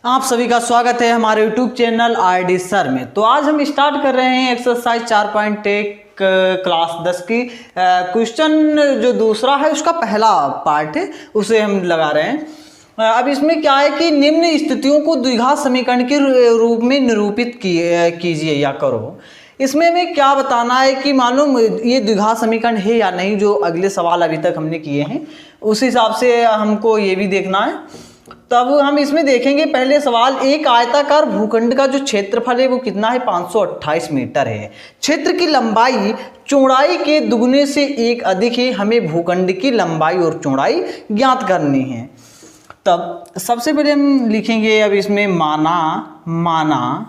आप सभी का स्वागत है हमारे YouTube चैनल आरडी सर में। तो आज हम स्टार्ट कर रहे हैं एक्सरसाइज 4.1 क्लास 10 की क्वेश्चन जो दूसरा है उसका पहला पार्ट है, उसे हम लगा रहे हैं। अब इसमें क्या है कि निम्न स्थितियों को द्विघात समीकरण के रूप में निरूपित कीजिए या करो। इसमें हमें क्या बताना है कि मालूम ये द्विघात समीकरण है या नहीं, जो अगले सवाल अभी तक हमने किए हैं उस हिसाब से हमको ये भी देखना है। तब हम इसमें देखेंगे पहले सवाल, एक आयताकार भूखंड का जो क्षेत्रफल है वो कितना है, 528 मीटर है। क्षेत्र की लंबाई चौड़ाई के दुगने से एक अधिक है। हमें भूखंड की लंबाई और चौड़ाई ज्ञात करनी है। तब सबसे पहले हम लिखेंगे, अब इसमें माना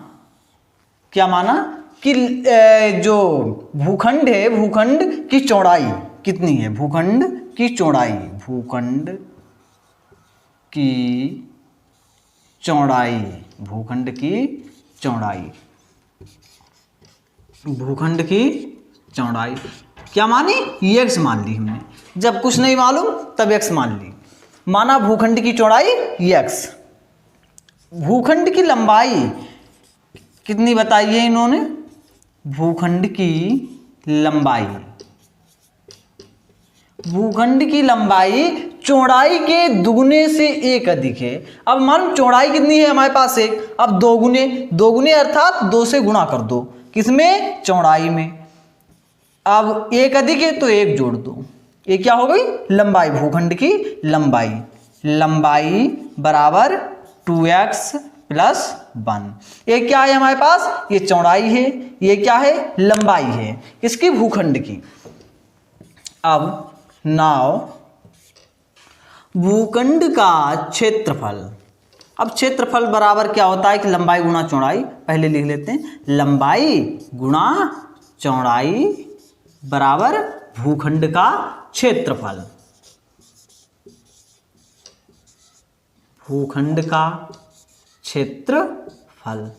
क्या माना कि जो भूखंड है, भूखंड की चौड़ाई कितनी है, भूखंड की चौड़ाई भूखंड की चौड़ाई क्या मानी, x मान ली हमने। जब कुछ नहीं मालूम तब x मान ली। माना भूखंड की चौड़ाई x, भूखंड की लंबाई कितनी बताई है इन्होंने, भूखंड की लंबाई चौड़ाई के दुगने से एक अधिक है। अब मालूम चौड़ाई कितनी है हमारे पास एक, अब दोगुने अर्थात 2 से गुणा कर दो, किसमें, चौड़ाई में। अब एक अधिक है तो एक जोड़ दो, ये क्या हो गई, लंबाई, भूखंड की लंबाई बराबर 2x + 1। ये क्या है हमारे पास, ये चौड़ाई है, ये क्या है, लंबाई है इसकी, भूखंड की। अब नाउ भूखंड का क्षेत्रफल। अब क्षेत्रफल बराबर क्या होता है कि लंबाई गुणा चौड़ाई। पहले लिख लेते हैं, लंबाई गुणा चौड़ाई बराबर भूखंड का क्षेत्रफल। भूखंड का क्षेत्रफल,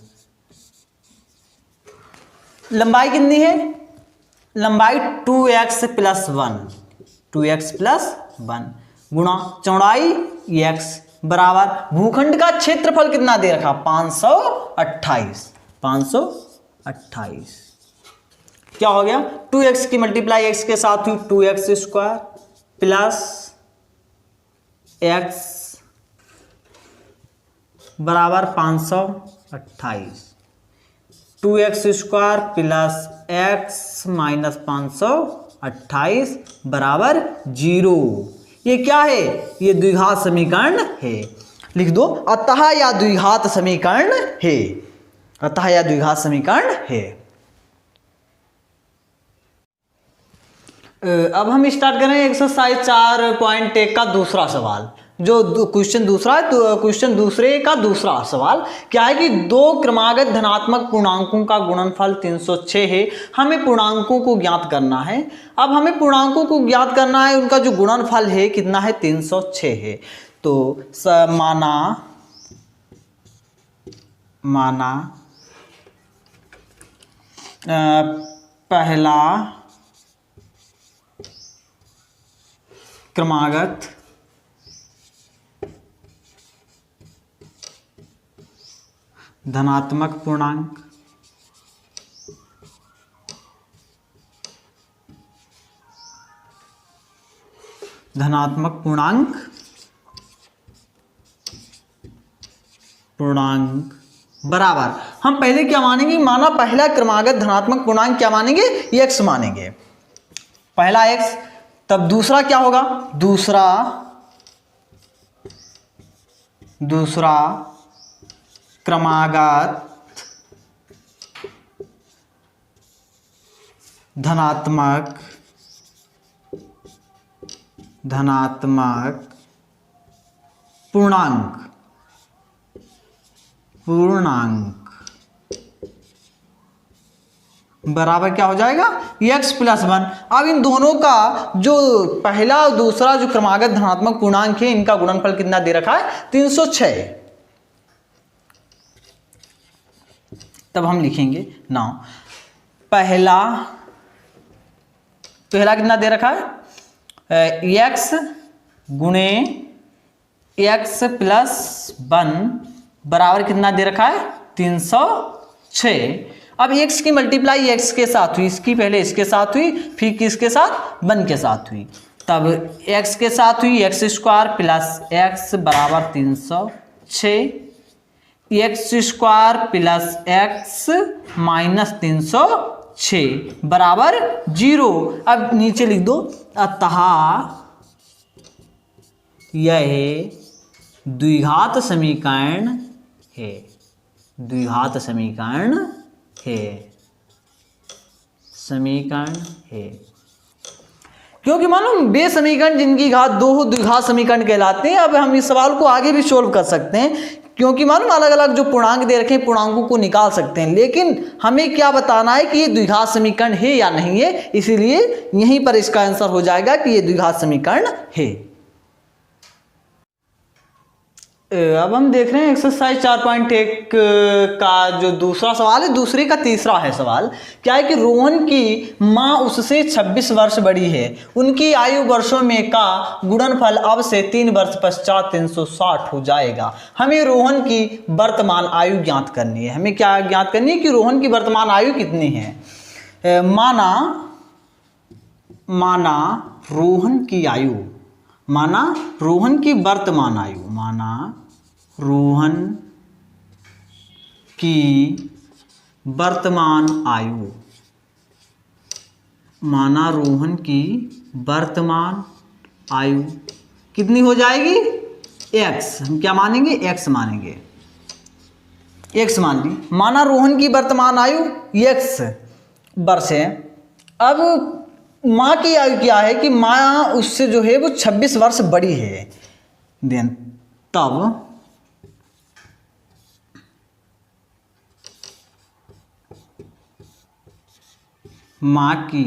लंबाई कितनी है, लंबाई 2x + 1 गुणा चौड़ाई x बराबर भूखंड का क्षेत्रफल कितना दे रखा, 528। क्या हो गया, 2x की मल्टीप्लाई x के साथ हुई 2x² प्लस x बराबर 528, 2x² प्लस x माइनस 528 बराबर 0। ये क्या है, ये द्विघात समीकरण है। लिख दो, अतः या द्विघात समीकरण है, अतः या द्विघात समीकरण है। अब हम स्टार्ट करें एक्सरसाइज 4.1 का दूसरा सवाल। जो क्वेश्चन दूसरा है, तो क्वेश्चन दूसरे का दूसरा सवाल क्या है कि दो क्रमागत धनात्मक पूर्णांकों का गुणनफल 306 है। हमें पूर्णांकों को ज्ञात करना है। अब हमें पूर्णांकों को ज्ञात करना है, उनका जो गुणनफल है कितना है, 306 है। तो माना पहला क्रमागत धनात्मक पूर्णांक बराबर, हम पहले क्या मानेंगे, माना पहला क्रमागत धनात्मक पूर्णांक क्या मानेंगे, x मानेंगे, पहला x। तब दूसरा क्या होगा, दूसरा क्रमागत धनात्मक पूर्णांक बराबर क्या हो जाएगा, x + 1। अब इन दोनों का जो पहला और दूसरा जो क्रमागत धनात्मक पूर्णांक है, इनका गुणनफल कितना दे रखा है, 306। तब हम लिखेंगे नाउ पहला कितना दे रखा है, x गुणे x + 1 बराबर कितना दे रखा है 306। अब x की मल्टीप्लाई x के साथ हुई, इसकी पहले इसके साथ हुई, फिर किसके साथ 1 के साथ हुई, तब x के साथ हुई x स्क्वायर प्लस x बराबर 306, x square plus x minus 306 बराबर 0। अब नीचे लिख दो, अतः यह द्विघात समीकरण है, द्विघात समीकरण है, समीकरण है। क्योंकि मालूम बे समीकरण जिनकी घात 2 हो द्विघात समीकरण कहलाते हैं। अब हम इस सवाल को आगे भी सोल्व कर सकते हैं, क्योंकि मालूम अलग अलग जो पूर्णांक दे रखे हैं पूर्णांकों को निकाल सकते हैं, लेकिन हमें क्या बताना है कि ये द्विघात समीकरण है या नहीं है, इसीलिए यहीं पर इसका आंसर हो जाएगा कि ये द्विघात समीकरण है। अब हम देख रहे हैं एक्सरसाइज 4.1 का जो दूसरा सवाल है, दूसरे का तीसरा है सवाल। क्या है कि रोहन की माँ उससे 26 वर्ष बड़ी है, उनकी आयु वर्षों में का गुणनफल अब से 3 वर्ष पश्चात 360 हो जाएगा। हमें रोहन की वर्तमान आयु ज्ञात करनी है। हमें क्या ज्ञात करनी है कि रोहन की वर्तमान आयु कितनी है। माना रोहन की आयु, माना रोहन की वर्तमान आयु, माना रोहन की वर्तमान आयु, माना रोहन की वर्तमान आयु कितनी हो जाएगी x। हम क्या मानेंगे x मानेंगे, x मान ली। माना रोहन की वर्तमान आयु x वर्ष है। अब माँ की आयु क्या है कि माँ उससे जो है वो 26 वर्ष बड़ी है। देन तब माँ की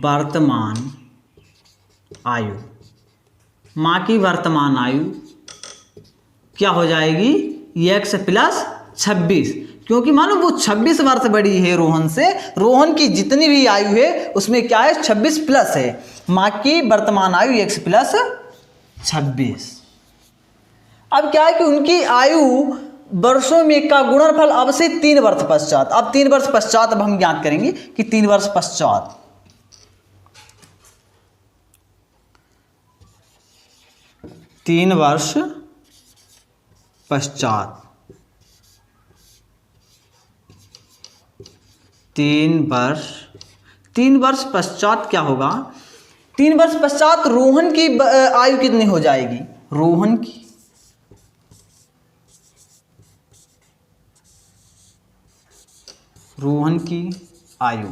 वर्तमान आयु, माँ की वर्तमान आयु क्या हो जाएगी x प्लस 26, क्योंकि मानो वो 26 वर्ष बड़ी है रोहन से। रोहन की जितनी भी आयु है उसमें क्या है 26 प्लस है। माँ की वर्तमान आयु x प्लस 26। अब क्या है कि उनकी आयु वर्षों में का गुणनफल अब से 3 वर्ष पश्चात। अब 3 वर्ष पश्चात अब हम ज्ञात करेंगे कि 3 वर्ष पश्चात, तीन वर्ष पश्चात, 3 वर्ष पश्चात क्या होगा। 3 वर्ष पश्चात रोहन की आयु कितनी हो जाएगी। रोहन की आयु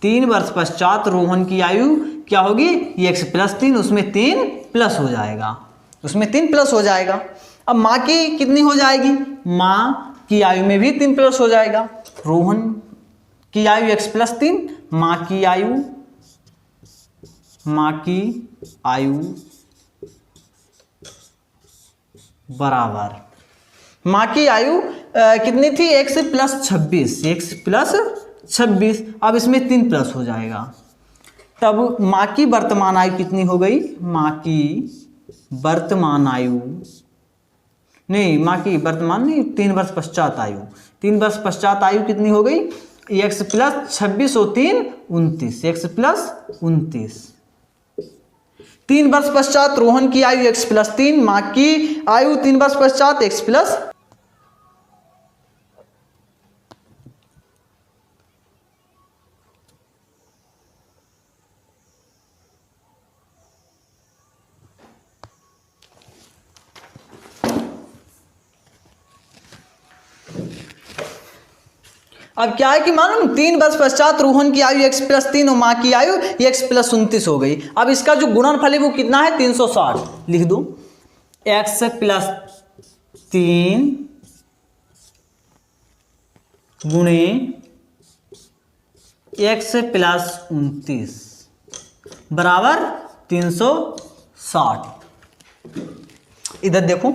3 वर्ष पश्चात रोहन की आयु क्या होगी x प्लस 3, उसमें 3 प्लस हो जाएगा, उसमें 3 प्लस हो जाएगा। अब माँ की कितनी हो जाएगी, माँ की आयु में भी 3 प्लस हो जाएगा। रोहन की आयु x प्लस 3, माँ की आयु बराबर, माँ की आयु कितनी थी x प्लस 26, x प्लस 26। अब इसमें 3 प्लस हो जाएगा, तब माँ की वर्तमान आयु कितनी हो गई। माँ की वर्तमान आयु नहीं, माँ की वर्तमान नहीं, 3 वर्ष पश्चात आयु, 3 वर्ष पश्चात आयु कितनी हो गई x प्लस 26 और 3 29, x प्लस 29। 3 वर्ष पश्चात रोहन की आयु x प्लस 3, माँ की आयु 3 वर्ष पश्चात x प्लस। अब क्या है कि मालूम 3 वर्ष पश्चात रोहन की आयु x प्लस 3 और माँ की आयु x प्लस 29 हो गई। अब इसका जो गुणनफल है वो कितना है 360, लिख दो x प्लस 3 गुणे x प्लस 29 बराबर 360। इधर देखो,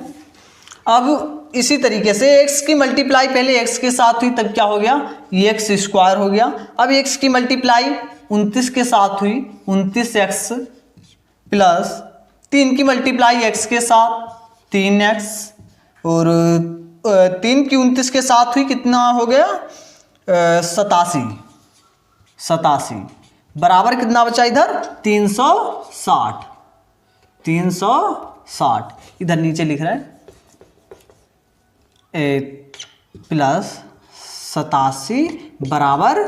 अब इसी तरीके से x की मल्टीप्लाई पहले x के साथ हुई तब क्या हो गया ये x स्क्वायर हो गया। अब x की मल्टीप्लाई 29 के साथ हुई, 29x प्लस 3 की मल्टीप्लाई x के साथ 3x और 3 की 29 के साथ हुई, कितना हो गया 87 बराबर कितना बचा इधर 360 इधर नीचे लिख रहे हैं प्लस 87 बराबर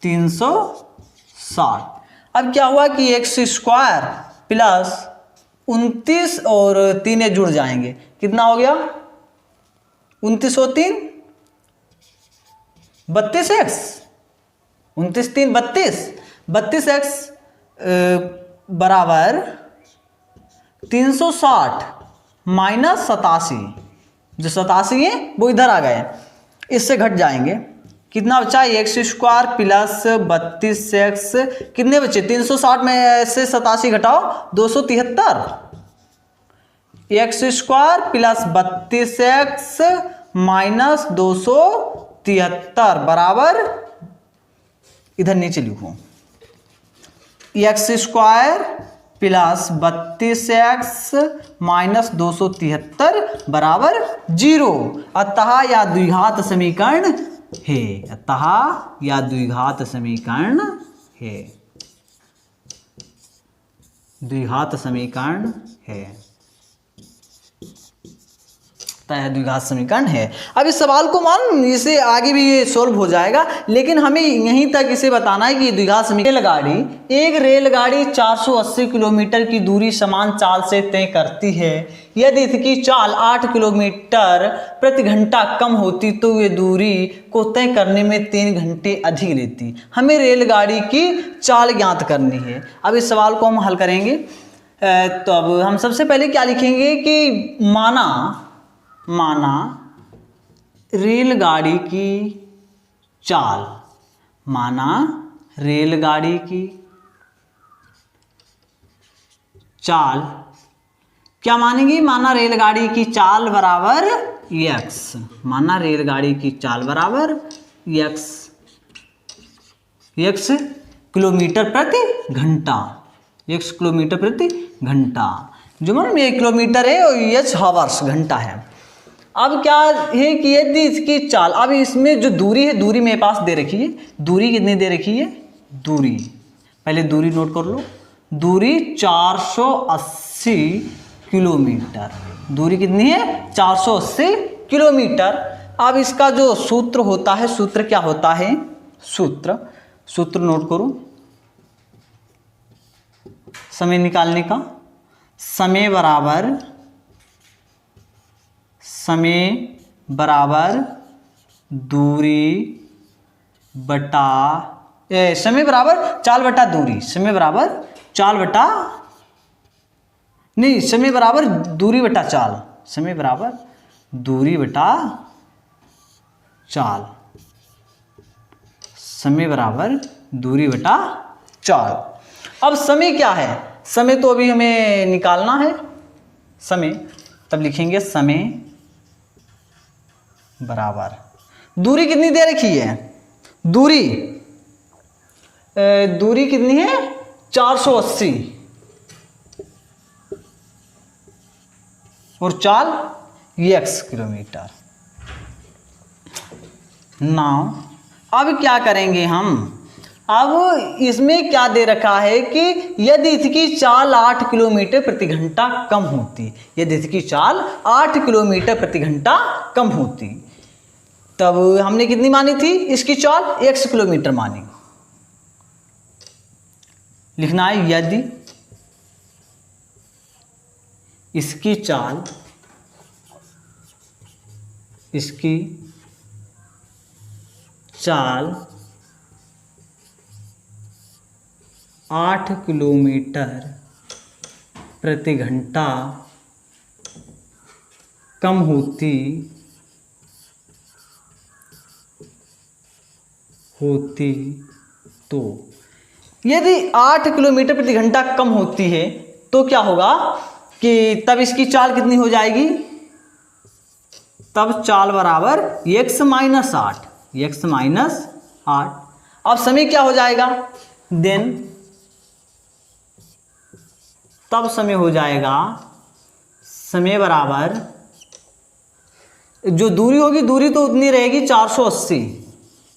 360। अब क्या हुआ कि एक्स स्क्वायर प्लस 29 और 3 जुड़ जाएंगे, कितना हो गया 29 और 3 32 एक्स, 29 3 32 एक्स बराबर 360 माइनस 87, जो 87 है वो इधर आ गए, इससे घट जाएंगे, कितना बचा एक्स स्क्वायर प्लस 32 एक्स, कितने बचे 360 में से 87 घटाओ 273, x square plus 32 x minus 273 बराबर इधर नीचे लिखो x square plus 32 x minus 273 बराबर 0। अतः यह द्विघात समीकरण है, अतः यह द्विघात समीकरण है, द्विघात समीकरण है, द्विघात समीकरण है। अब इस सवाल को मान इसे आगे भी ये सोल्व हो जाएगा, लेकिन हमें यहीं तक इसे बताना है कि द्विघात समीकरण एक रेलगाड़ी 480 किलोमीटर की दूरी समान चाल से तय करती है। यदि इसकी चाल 8 किलोमीटर प्रति घंटा कम होती तो ये दूरी को तय करने में 3 घंटे अधिक लेती। हमें रेलगाड़ी की चाल ज्ञात करनी है। अब इस सवाल को हम हल करेंगे। तो अब हम सबसे पहले क्या लिखेंगे कि माना रेलगाड़ी की चाल, माना रेलगाड़ी की चाल क्या मानेंगे, माना रेलगाड़ी की चाल बराबर x, माना रेलगाड़ी की चाल बराबर x किलोमीटर प्रति घंटा, x किलोमीटर प्रति घंटा, जो मतलब 1 किलोमीटर है और h हावर्स घंटा है। अब क्या है कि यदि इसकी चाल, अब इसमें जो दूरी है, दूरी मेरे पास दे रखी है, दूरी कितनी दे रखी है, दूरी पहले दूरी नोट कर लो, दूरी 480 किलोमीटर, दूरी कितनी है 480 किलोमीटर। अब इसका जो सूत्र होता है, सूत्र क्या होता है, सूत्र नोट करो, समय निकालने का, समय बराबर दूरी बटा समय बराबर चाल बटा दूरी, समय बराबर चाल बटा नहीं, समय बराबर दूरी बटा चाल, समय बराबर दूरी बटा चाल, समय बराबर दूरी बटा चाल। अब समय क्या है, समय तो अभी हमें निकालना है, समय तब लिखेंगे समय बराबर दूरी कितनी दे रखी है, दूरी कितनी है 480 और चाल x किलोमीटर। नाउ अब क्या करेंगे हम, अब इसमें क्या दे रखा है कि यदि इसकी चाल 8 किलोमीटर प्रति घंटा कम होती, यदि इसकी चाल 8 किलोमीटर प्रति घंटा कम होती, तब हमने कितनी मानी थी इसकी चाल, x किलोमीटर मानी। लिखना है यदि इसकी चाल 8 किलोमीटर प्रति घंटा कम होती तो, यदि 8 किलोमीटर प्रति घंटा कम होती है तो क्या होगा कि तब इसकी चाल कितनी हो जाएगी, तब चाल बराबर x माइनस 8। अब समय क्या हो जाएगा, देन तब समय हो जाएगा, समय बराबर जो दूरी होगी, दूरी तो उतनी रहेगी 480,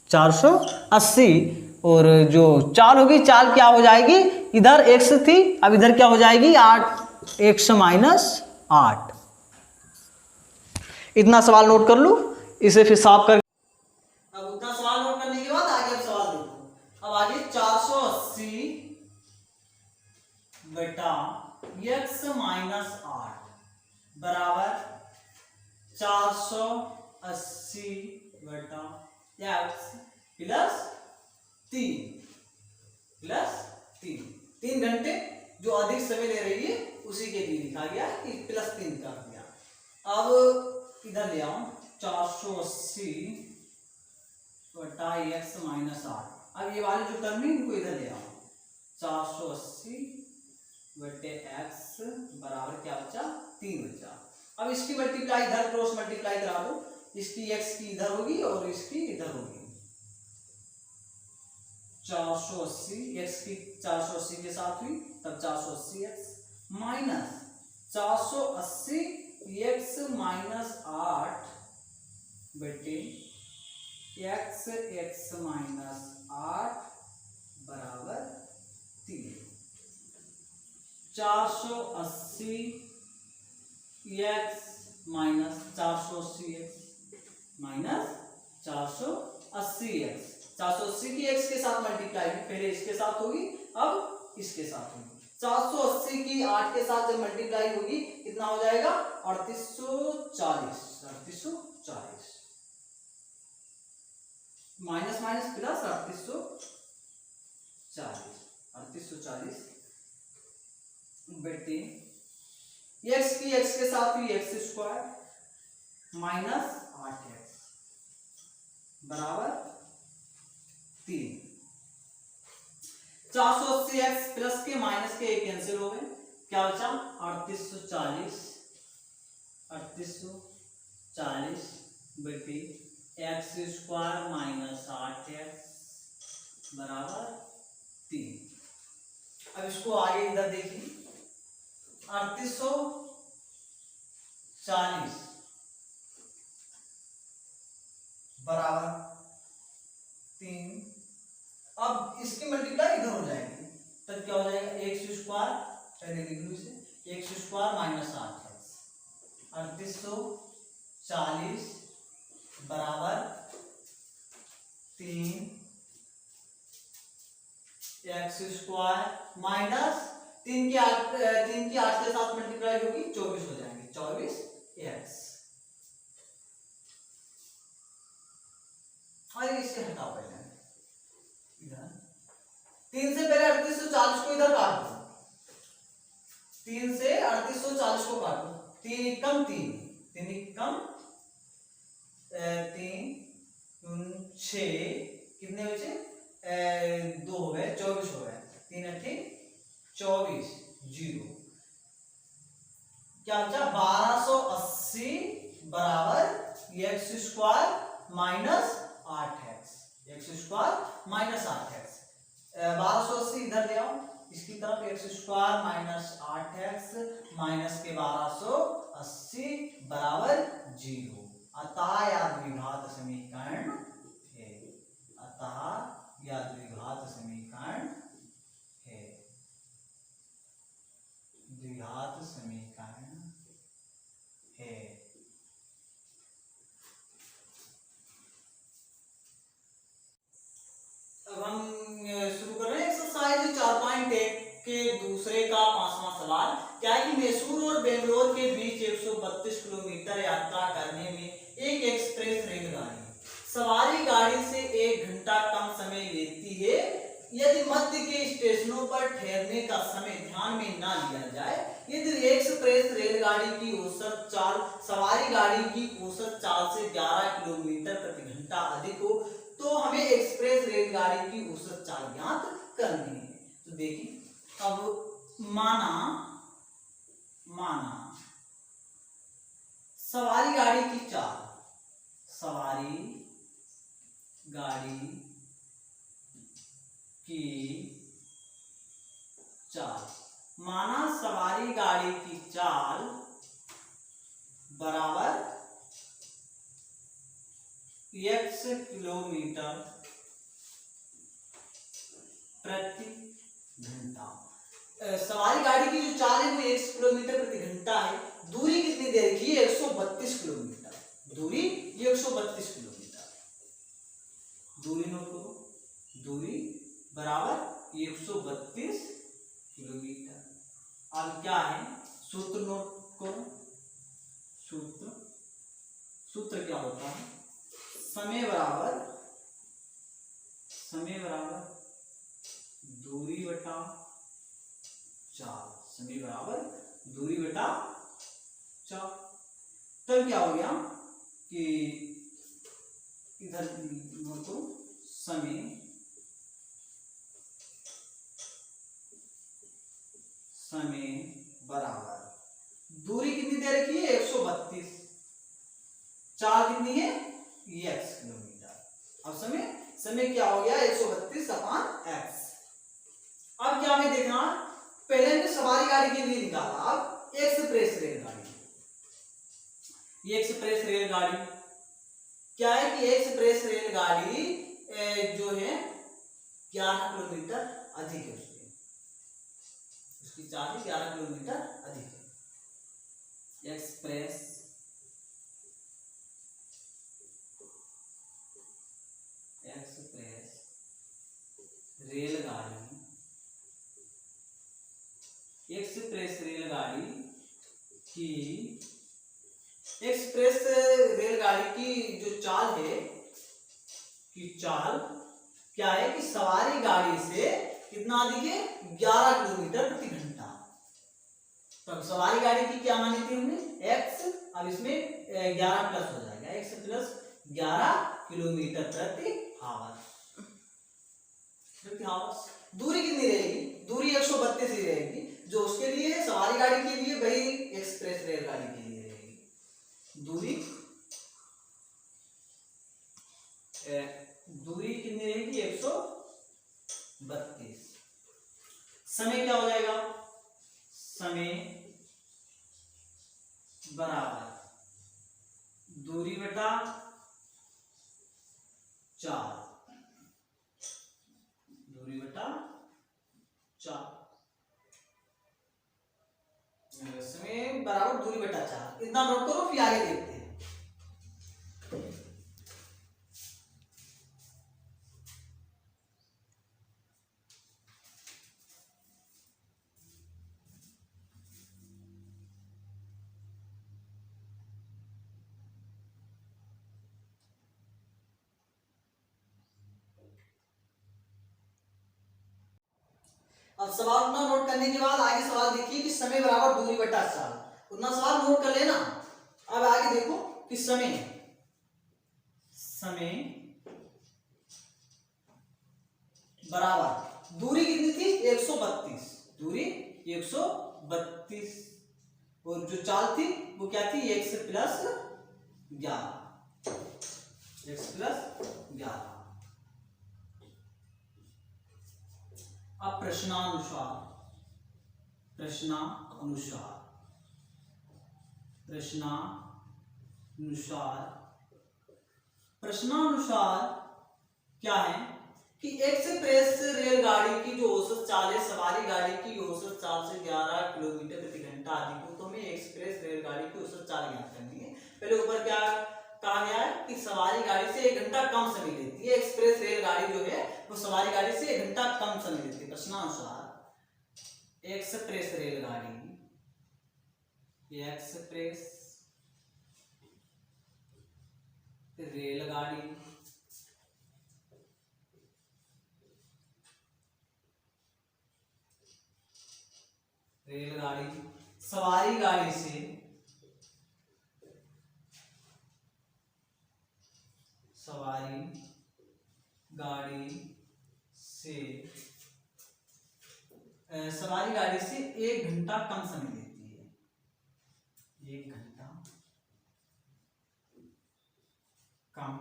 480। और जो चाल होगी, चाल क्या हो जाएगी, इधर x थी, अब इधर क्या हो जाएगी 8, x माइनस 8। इतना सवाल नोट कर लो, इसे फिर साफ कर। अब उतना सवाल नोट करने के बाद आगे अब सवाल देखो। अब आगे 480 बटा x माइनस 8 बराबर 480 बटा x प्लस 3 3 घंटे जो अधिक समय ले रही है उसी के लिए लिखा गया कि प्लस 3 कर दिया। अब इधर ले आओ 480 बटा एक्स माइनस 8। अब ये वाले जो टर्म है इनको इधर ले आओ, 480 बटे एक्स बराबर क्या बचा, 3 बचा। अब इसकी मल्टीप्लाई इधर क्रॉस मल्टीप्लाई करा दो, इसकी एक्स की इधर होगी और इसकी इधर होगी। 480 एक्स की 480 के साथ हुई, तब 480 एक्स माइनस 480 एक्स माइनस 8 बटे एक्स माइनस 8 बराबर 3। 480 x minus 480 x minus 480 x, 480 की x के साथ मल्टीप्लाई पहले इसके साथ होगी, अब इसके साथ होगी। 480 की 8 के साथ जब मल्टीप्लाई होगी कितना हो जाएगा, 3840, 3840 माइनस माइनस प्लस 3840 बेटे x की x के साथ हुई x स्क्वायर माइनस 8x बराबर 3। 480x प्लस के माइनस के कैंसिल हो गए, क्या बचा 3840 बटे एक्स स्क्वायर माइनस 8x बराबर 3। अब इसको आगे इधर देखिए, 3840 बराबर 3। अब इसकी मल्टीप्लाई इधर हो जाएगी, तब क्या हो जाएगा एक्स स्क्वायर, पहले लिख लो इसे, एक्स स्क्वायर माइनस 8x, 3840 बराबर 3 एक्स स्क्वायर माइनस 3 की 8 के साथ मल्टीप्लाई होगी 24 हो जाएंगे, 24 एक्स। और इससे हटाओ पहले इधर, 3 से पहले 3840 को इधर काट दो, 3 से 3840 को काट दो, 3 एकम 3, 3 एकम 3 6 कितने बचे, 2 हो गए, 24 हो गए, 3 अट्ठे 24 0, क्या बचा 1280 बराबर x square minus 8x, x square minus 8x। 1280 इधर ले आओ, इसकी तरफ x square minus 8x minus के 1280 बराबर 0। अतः या द्विघात समीकरण है, अतः या द्विघात समीकरण है, द्विघात समीकरण है। अब हम शुरू कर रहे हैं एक्सरसाइज 4.1 के दूसरे का 5वां सवाल। क्या है कि मैसूर और बेंगलोर के बीच 132 किलोमीटर यात्रा करने में एक एक्सप्रेस रेलगाड़ी सवारी गाड़ी से 1 घंटा कम समय लेती है यदि मध्य के स्टेशनों पर ठहरने का समय ध्यान में ना लिया जाए। यदि एक्सप्रेस रेलगाड़ी की औसत चाल सवारी गाड़ी की औसत चाल से 11 किलोमीटर प्रति घंटा अधिक हो तो हमें एक्सप्रेस रेलगाड़ी की औसत चाल ज्ञात करनी है। तो देखिए, अब माना सवारी गाड़ी की चाल, सवारी गाड़ी की चाल, माना सवारी गाड़ी की चाल बराबर x किलोमीटर प्रति घंटा। सवारी गाड़ी की जो चाल है वो 1 किलोमीटर प्रति घंटा है। दूरी कितनी दे रखी है? 132 किलोमीटर। दूरी 132 किलोमीटर। दूरी नोट करो, दूरी बराबर 132 किलोमीटर। अब क्या है? सूत्र नोट करो। सूत्र क्या होता है? समय बराबर दूरी बटा चाल। समय बराबर दूरी बटा चाल। तब क्या हो गया कि इधर नोट करो, समय बराबर दूरी कितनी दे रखी है? 132। चाल कितनी है? x kilometre. अब समय क्या हो गया? 132 अपान x। अब क्या हमें देखना, पहले हमने सवारी गाड़ी के लिए निकाला, अब एक्सप्रेस रेलगाड़ी। ये एक्सप्रेस रेलगाड़ी क्या है कि एक्सप्रेस रेलगाड़ी जो है 11 किलोमीटर अधिक है, उसकी चाल 11 किलोमीटर अधिक है। एक्सप्रेस एक्सप्रेस रेलगाड़ी की जो चाल है कि चाल क्या है कि सवारी गाड़ी से कितना अधिक है? 11 किलोमीटर प्रति घंटा। तो सवारी गाड़ी की क्या मानी थी हमने? x। अब इसमें 11 प्लस हो जाएगा, x प्लस 11 किलोमीटर प्रति आवर। दूरी कितनी रहेगी? दूरी 132 ही रहेगी, जो उसके लिए है सवारी गाड़ी के लिए, वही एक्सप्रेस रेलगाड़ी के लिए रहेगी। दूरी कितनी रहेगी? 132। समय क्या हो जाएगा? समय बराबर दूरी बटा चाल। दूरी बटा चाल। समय बराबर दूरी बटा चाल। इतना नोट करो, फिर आगे देखते हैं। अब सवाल उतना नोट करने के बाद आगे सवाल देखिए कि समय बराबर दूरी बटा चाल। उतना सवाल नोट कर लेना। अब आगे देखो कि समय बराबर दूरी कितनी थी? 132। दूरी 132 और जो चाल थी वो क्या थी? x plus 11। x plus 11। अब प्रश्नानुसार क्या है कि एक्सप्रेस रेलगाड़ी की जो औसत चाल है, सवारी गाड़ी की औसत चाल से 11 किलोमीटर प्रति घंटा अधिक हो, तो हमें एक्सप्रेस रेलगाड़ी की औसत चाल ज्ञात करनी है। पहले ऊपर क्या कहा गया है कि सवारी गाड़ी से 1 घंटा कम समय लेती है। एक्सप्रेस रेलगाड़ी जो है वो सवारी गाड़ी से 1 घंटा कम समय लेती है। प्रश्नानुसार एक्सप्रेस रेलगाड़ी सवारी गाड़ी से 1 घंटा कम समय लेती है। 1 घंटा कम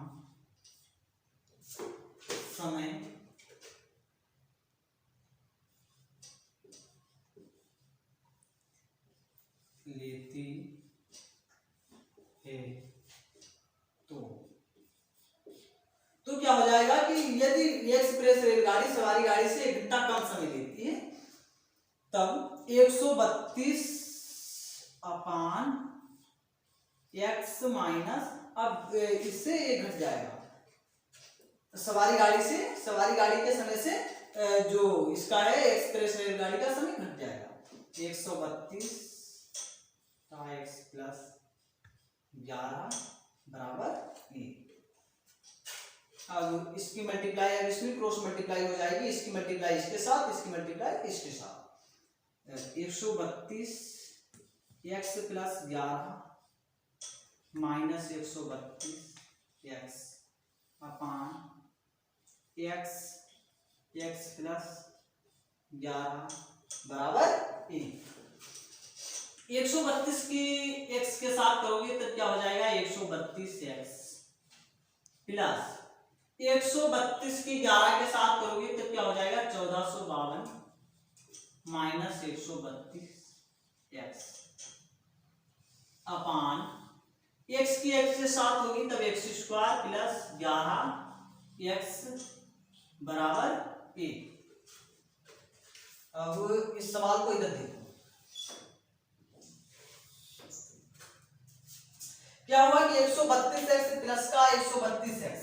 समय लेती है, तो कि यदि एक्सप्रेस रेलगाड़ी सवारी गाड़ी से 1 घंटा कम समय लेती है तब 132 अपान x माइनस, अब इससे 1 घट जाएगा सवारी गाड़ी के समय से जो इसका है एक्सप्रेस रेलगाड़ी का समय घट जाएगा। 132 का x प्लस 11 बराबर 1। अब इसकी मल्टीप्लाई, अब इसमें क्रॉस मल्टीप्लाई हो जाएगी, इसकी मल्टीप्लाई इसके साथ, इसकी मल्टीप्लाई इसके साथ। 132 x प्लस 11 माइनस 132 x अपान x प्लस 11 बराबर 1। 132 की x के साथ करोगे तो क्या हो जाएगा, 132x प्लस 132 की 11 के साथ करोगे तो क्या हो जाएगा, 1452 माइनस 132x अपान x की x के साथ होगी तब x स्क्वायर प्लस 11x बराबर 1। अब इस सवाल को इधर देखो, क्या हुआ कि 132x प्लस का 132x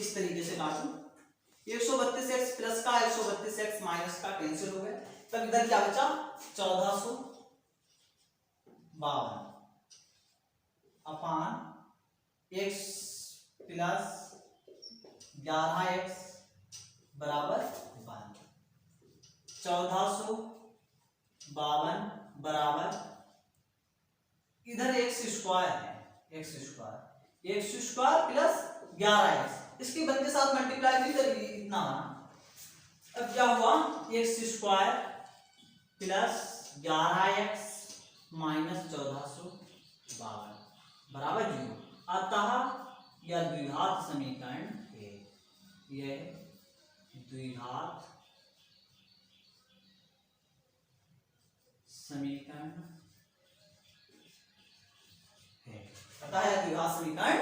इस तरीके से काटू, 132x प्लस का 132x माइनस का कैंसिल हो गया, तब इधर क्या बचा 1452 अपान x प्लस 11x बराबर 1। 1452 बराबर इधर x स्क्वायर है, x स्क्वायर प्लस 11x, इसकी बन के साथ मल्टीप्लाई भी करेगी इतना। अब क्या हुआ, x square plus 11x minus 1452 बराबर 0। अतः यह द्विघात समीकरण है, यह द्विघात समीकरण है, अतः यह द्विघात समीकरण